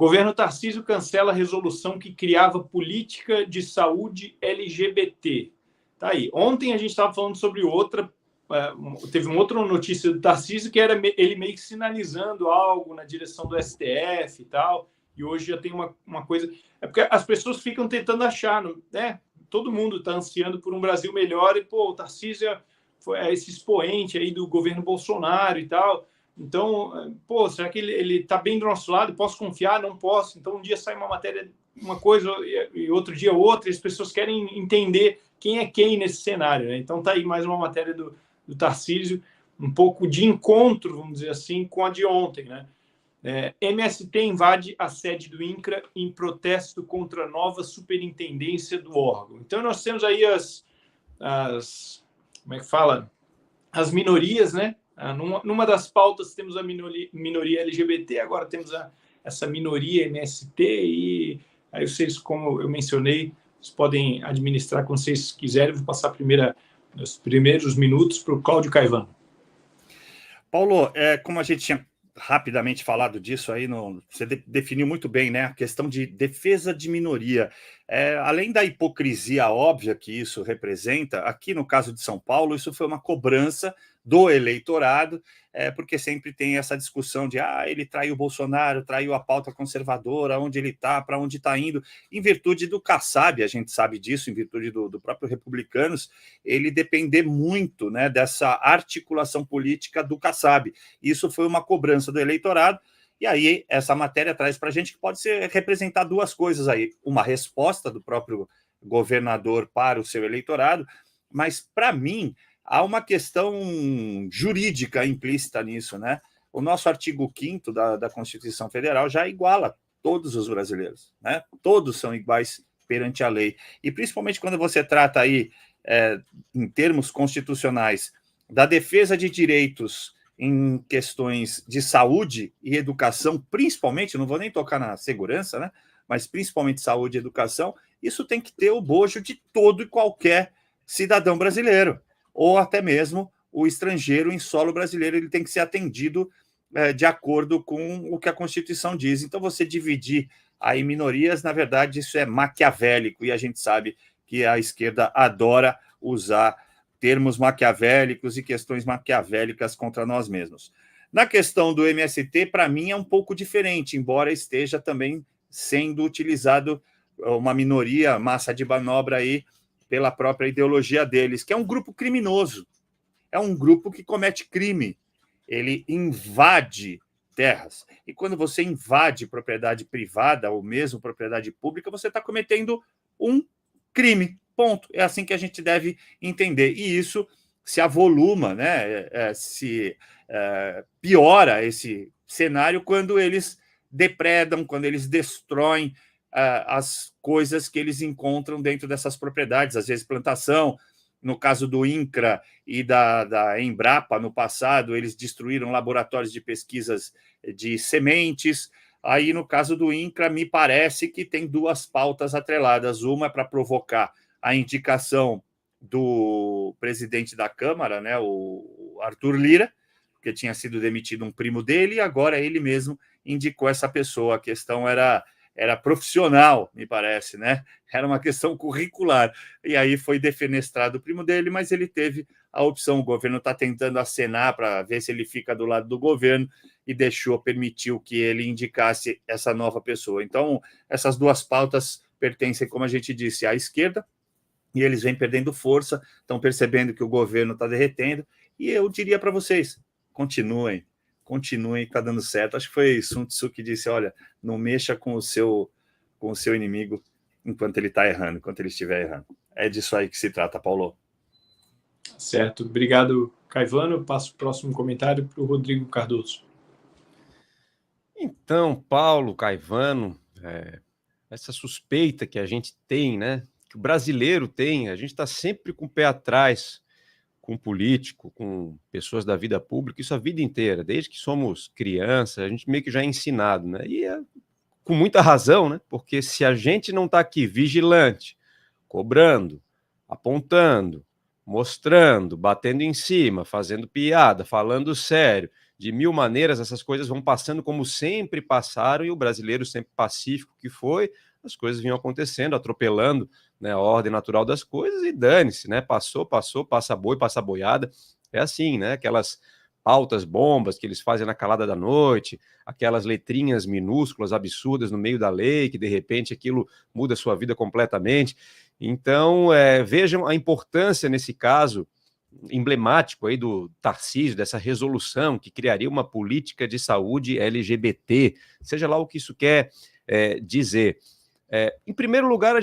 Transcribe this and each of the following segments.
Governo Tarcísio cancela a resolução que criava política de saúde LGBT. Tá aí. Ontem a gente estava falando sobre outra. Teve uma outra notícia do Tarcísio que era ele meio que sinalizando algo na direção do STF e tal. E hoje já tem uma coisa. É porque as pessoas ficam tentando achar, né? Todo mundo está ansiando por um Brasil melhor e, pô, o Tarcísio é esse expoente aí do governo Bolsonaro e tal. Então, pô, será que ele está bem do nosso lado? Posso confiar? Não posso. Então, um dia sai uma matéria, uma coisa, e outro dia outra, e as pessoas querem entender quem é quem nesse cenário, né? Então, tá aí mais uma matéria do Tarcísio, um pouco de encontro, vamos dizer assim, com a de ontem, né? MST invade a sede do INCRA em protesto contra a nova superintendência do órgão. Então, nós temos aí como é que fala? As minorias, né? Numa das pautas temos a minoria LGBT, agora temos essa minoria MST, e aí vocês, como eu mencionei, vocês podem administrar quando vocês quiserem. Vou passar os primeiros minutos para o Cláudio Caivano. Paulo, como a gente tinha rapidamente falado disso aí, você definiu muito bem, né? A questão de defesa de minoria. Além da hipocrisia óbvia que isso representa, aqui no caso de São Paulo, isso foi uma cobrança do eleitorado, porque sempre tem essa discussão de ele traiu o Bolsonaro, traiu a pauta conservadora, onde ele está, para onde está indo, em virtude do Kassab, a gente sabe disso, em virtude do próprio Republicanos, ele depender muito, né, dessa articulação política do Kassab. Isso foi uma cobrança do eleitorado, e aí essa matéria traz para a gente que pode representar duas coisas aí, uma resposta do próprio governador para o seu eleitorado, mas para mim há uma questão jurídica implícita nisso, né? O nosso artigo 5º da Constituição Federal já iguala todos os brasileiros, né? Todos são iguais perante a lei. E principalmente quando você trata aí, em termos constitucionais, da defesa de direitos em questões de saúde e educação, principalmente, não vou nem tocar na segurança, né? Mas principalmente saúde e educação, isso tem que ter o bojo de todo e qualquer cidadão brasileiro, ou até mesmo o estrangeiro em solo brasileiro, ele tem que ser atendido de acordo com o que a Constituição diz. Então, você dividir aí minorias, na verdade, isso é maquiavélico, e a gente sabe que a esquerda adora usar termos maquiavélicos e questões maquiavélicas contra nós mesmos. Na questão do MST, para mim, é um pouco diferente, embora esteja também sendo utilizado uma minoria, massa de manobra aí, pela própria ideologia deles, que é um grupo criminoso, é um grupo que comete crime, ele invade terras, e quando você invade propriedade privada ou mesmo propriedade pública, você está cometendo um crime, ponto. É assim que a gente deve entender, e isso se avoluma, né? Piora esse cenário quando eles depredam, quando eles destroem as coisas que eles encontram dentro dessas propriedades, às vezes plantação. No caso do INCRA e da Embrapa, no passado, eles destruíram laboratórios de pesquisas de sementes. Aí, no caso do INCRA, me parece que tem duas pautas atreladas. Uma é para provocar a indicação do presidente da Câmara, né, o Arthur Lira, que tinha sido demitido um primo dele, e agora ele mesmo indicou essa pessoa. A questão era profissional, me parece, né? Era uma questão curricular. E aí foi defenestrado o primo dele, mas ele teve a opção. O governo está tentando acenar para ver se ele fica do lado do governo e permitiu que ele indicasse essa nova pessoa. Então, essas duas pautas pertencem, como a gente disse, à esquerda, e eles vêm perdendo força, estão percebendo que o governo está derretendo, e eu diria para vocês, continuem, está dando certo. Acho que foi Sun Tzu que disse, olha, não mexa com o seu inimigo enquanto ele está errando, enquanto ele estiver errando. É disso aí que se trata, Paulo. Certo. Obrigado, Caivano. Eu passo o próximo comentário para o Rodrigo Cardoso. Então, Paulo, Caivano, essa suspeita que a gente tem, né, que o brasileiro tem, a gente está sempre com o pé atrás com político, com pessoas da vida pública, isso a vida inteira, desde que somos crianças, a gente meio que já é ensinado, né? E com muita razão, né? Porque se a gente não está aqui vigilante, cobrando, apontando, mostrando, batendo em cima, fazendo piada, falando sério, de mil maneiras, essas coisas vão passando como sempre passaram, e o brasileiro sempre pacífico que foi, as coisas vinham acontecendo, atropelando, né, a ordem natural das coisas, e dane-se, né? Passou, passa boi, passa boiada. É assim, né? Aquelas pautas bombas que eles fazem na calada da noite, aquelas letrinhas minúsculas, absurdas no meio da lei, que de repente aquilo muda a sua vida completamente. Então, vejam a importância nesse caso emblemático aí do Tarcísio, dessa resolução que criaria uma política de saúde LGBT, seja lá o que isso quer dizer. Em primeiro lugar,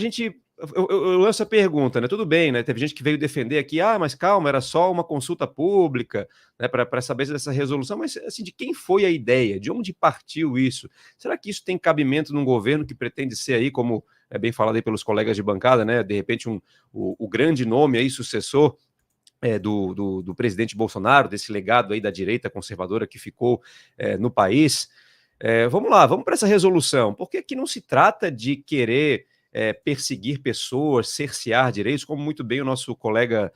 eu lanço a pergunta, né? Tudo bem, né? Teve gente que veio defender aqui, mas calma, era só uma consulta pública, né, para saber dessa resolução, mas assim, de quem foi a ideia? De onde partiu isso? Será que isso tem cabimento num governo que pretende ser aí, como é bem falado aí pelos colegas de bancada, né? De repente o grande nome aí, sucessor do presidente Bolsonaro, desse legado aí da direita conservadora que ficou no país. Vamos lá, vamos para essa resolução, porque aqui não se trata de querer perseguir pessoas, cercear direitos, como muito bem o nosso colega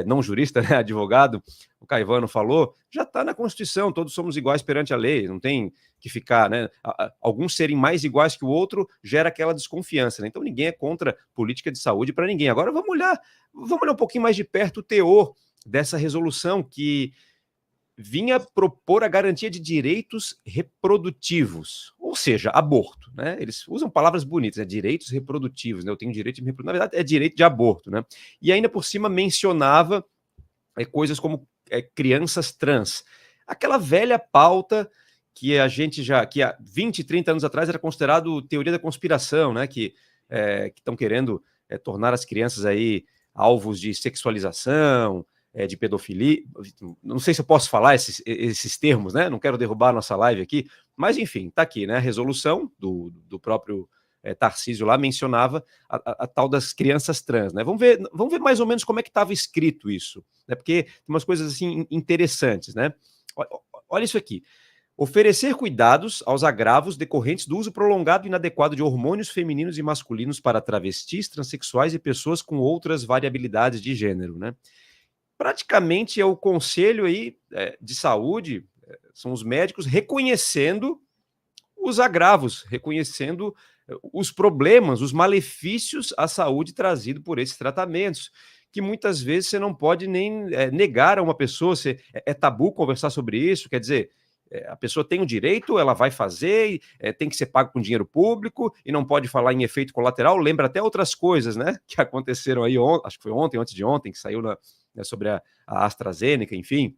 não jurista, né, advogado, o Caivano falou, já está na Constituição, todos somos iguais perante a lei, não tem que ficar, né, alguns serem mais iguais que o outro gera aquela desconfiança, né? Então ninguém é contra política de saúde para ninguém. Agora vamos olhar um pouquinho mais de perto o teor dessa resolução que vinha propor a garantia de direitos reprodutivos, ou seja, aborto, né? Eles usam palavras bonitas, né? Direitos reprodutivos, né? Eu tenho direito de me reproduzir, na verdade é direito de aborto, né? E ainda por cima mencionava coisas como crianças trans, aquela velha pauta que a gente que há 20, 30 anos atrás era considerado teoria da conspiração, né? Que estão querendo tornar as crianças aí alvos de sexualização, de pedofilia, não sei se eu posso falar esses termos, né? Não quero derrubar a nossa live aqui, mas enfim, está aqui, né? A resolução do próprio Tarcísio lá mencionava a tal das crianças trans, né? Vamos ver mais ou menos como é que estava escrito isso, né? Porque tem umas coisas assim interessantes, né? Olha isso aqui. Oferecer cuidados aos agravos decorrentes do uso prolongado e inadequado de hormônios femininos e masculinos para travestis, transexuais e pessoas com outras variabilidades de gênero, né? Praticamente é o conselho aí de saúde, são os médicos reconhecendo os agravos, reconhecendo os problemas, os malefícios à saúde trazido por esses tratamentos, que muitas vezes você não pode nem negar a uma pessoa, é tabu conversar sobre isso, quer dizer, a pessoa tem o direito, ela vai fazer, tem que ser pago com dinheiro público e não pode falar em efeito colateral, lembra até outras coisas, né, que aconteceram aí acho que foi ontem, antes de ontem, que saiu sobre a AstraZeneca, enfim,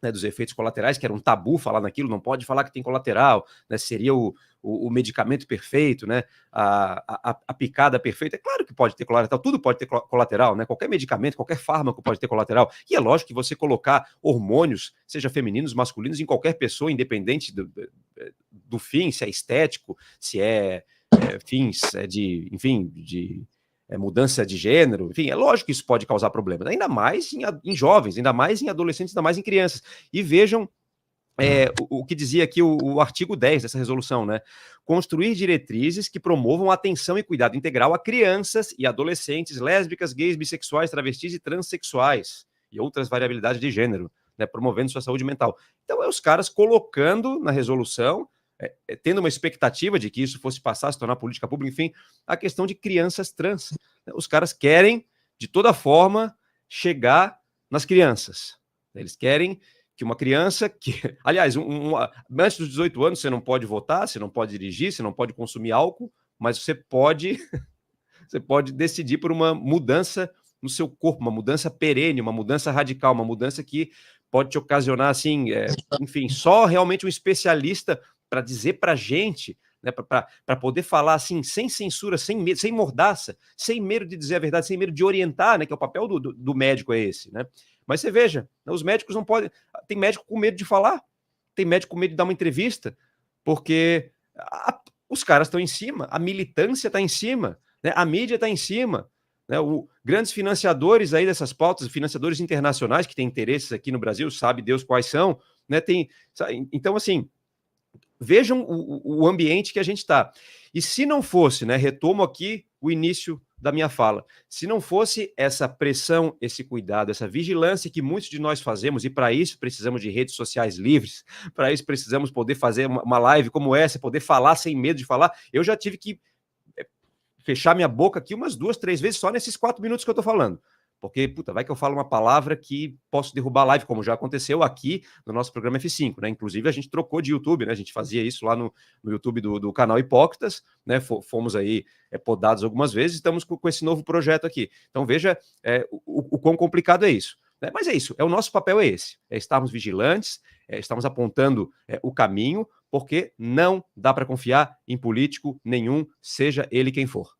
né, dos efeitos colaterais, que era um tabu falar naquilo, não pode falar que tem colateral, né, seria o medicamento perfeito, né, a picada perfeita. É claro que pode ter colateral, tudo pode ter colateral, né, qualquer medicamento, qualquer fármaco pode ter colateral, e é lógico que você colocar hormônios, seja femininos, masculinos, em qualquer pessoa, independente do fim, se é estético, se fins de mudança de gênero, enfim, é lógico que isso pode causar problemas, ainda mais em jovens, ainda mais em adolescentes, ainda mais em crianças. E vejam o que dizia aqui o artigo 10 dessa resolução, né? Construir diretrizes que promovam atenção e cuidado integral a crianças e adolescentes lésbicas, gays, bissexuais, travestis e transexuais e outras variabilidades de gênero, né? Promovendo sua saúde mental. Então, os caras colocando na resolução, tendo uma expectativa de que isso fosse passar, se tornar política pública, enfim, a questão de crianças trans. Os caras querem, de toda forma, chegar nas crianças. Eles querem que uma criança que... Aliás, antes dos 18 anos você não pode votar, você não pode dirigir, você não pode consumir álcool, mas você pode decidir por uma mudança no seu corpo, uma mudança perene, uma mudança radical, uma mudança que pode te ocasionar, assim, enfim, só realmente um especialista para dizer para a gente, né, para poder falar assim, sem censura, sem medo, sem mordaça, sem medo de dizer a verdade, sem medo de orientar, né, que é o papel do médico é esse, né? Mas você veja, né, os médicos não podem... Tem médico com medo de falar, tem médico com medo de dar uma entrevista, porque os caras estão em cima, a militância está em cima, né, a mídia está em cima, né, grandes financiadores aí dessas pautas, financiadores internacionais que têm interesses aqui no Brasil, sabe Deus quais são, né? Então, assim, vejam o ambiente que a gente está. E se não fosse, né, retomo aqui o início da minha fala. Se não fosse essa pressão, esse cuidado, essa vigilância que muitos de nós fazemos, e para isso precisamos de redes sociais livres, para isso precisamos poder fazer uma live como essa, poder falar sem medo de falar. Eu já tive que fechar minha boca aqui umas 2, 3 vezes só nesses 4 minutos que eu estou falando. Porque, puta, vai que eu falo uma palavra que posso derrubar a live, como já aconteceu aqui no nosso programa F5, né? Inclusive, a gente trocou de YouTube, né? A gente fazia isso lá no YouTube do canal Hipócritas, né? Fomos aí podados algumas vezes, estamos com esse novo projeto aqui. Então, veja o quão complicado é isso. Né? Mas é isso, o nosso papel é esse, estarmos vigilantes, estamos apontando o caminho, porque não dá para confiar em político nenhum, seja ele quem for.